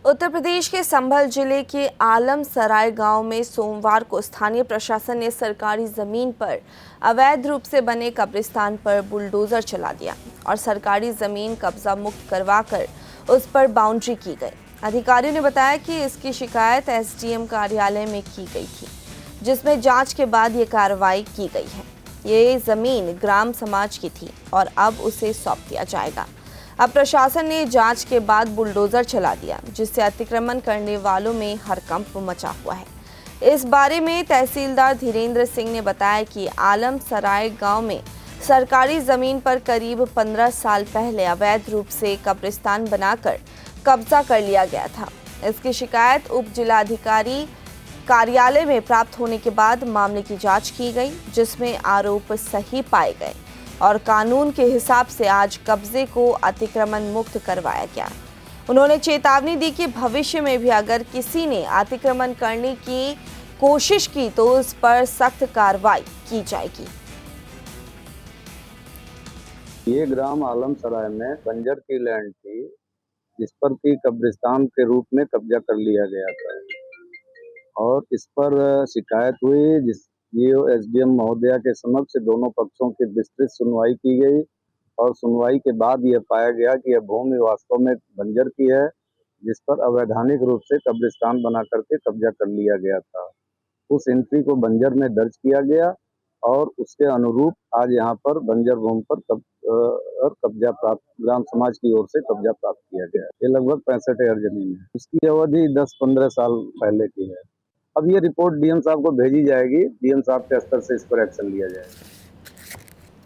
उत्तर प्रदेश के संभल जिले के आलमसराय गांव में सोमवार को स्थानीय प्रशासन ने सरकारी जमीन पर अवैध रूप से बने कब्रिस्तान पर बुलडोजर चला दिया और सरकारी जमीन कब्जा मुक्त करवाकर उस पर बाउंड्री की गई। अधिकारियों ने बताया कि इसकी शिकायत एसडीएम कार्यालय में की गई थी, जिसमें जांच के बाद ये कार्रवाई की गई है। ये जमीन ग्राम समाज की थी और अब उसे सौंप दिया जाएगा। अब प्रशासन ने जांच के बाद बुलडोजर चला दिया, जिससे अतिक्रमण करने वालों में हड़कंप मचा हुआ है। इस बारे में तहसीलदार धीरेन्द्र सिंह ने बताया कि आलमसराय गांव में सरकारी जमीन पर करीब 15 साल पहले अवैध रूप से कब्रिस्तान बनाकर कब्जा कर लिया गया था। इसकी शिकायत उप जिलाधिकारी कार्यालय में प्राप्त होने के बाद मामले की जांच की गई, जिसमें आरोप सही पाए गए और कानून के हिसाब से आज कब्जे को अतिक्रमण मुक्त करवाया गया। उन्होंने चेतावनी दी कि भविष्य में भी अगर किसी ने अतिक्रमण करने की कोशिश की तो उस पर सख्त कार्रवाई की जाएगी। ये ग्राम आलमसराय में बंजर की लैंड थी, जिस पर की कब्रिस्तान के रूप में कब्जा कर लिया गया था और इस पर शिकायत हुई, जिस एसडीएम महोदया के समक्ष दोनों पक्षों की विस्तृत सुनवाई की गई और सुनवाई के बाद यह पाया गया कि यह भूमि वास्तव में बंजर की है, जिस पर अवैधानिक रूप से कब्रिस्तान बना करके कब्जा कर लिया गया था। उस एंट्री को बंजर में दर्ज किया गया और उसके अनुरूप आज यहाँ पर बंजर भूमि पर कब्जा प्राप्त ग्राम समाज की ओर से कब्जा प्राप्त किया गया। ये लगभग 65 एकड़ जमीन है। इसकी अवधि 10-15 साल पहले की है। अब ये रिपोर्ट डीएम साहब को भेजी जाएगी, डीएम साहब के स्तर से इस पर एक्शन लिया जाएगा।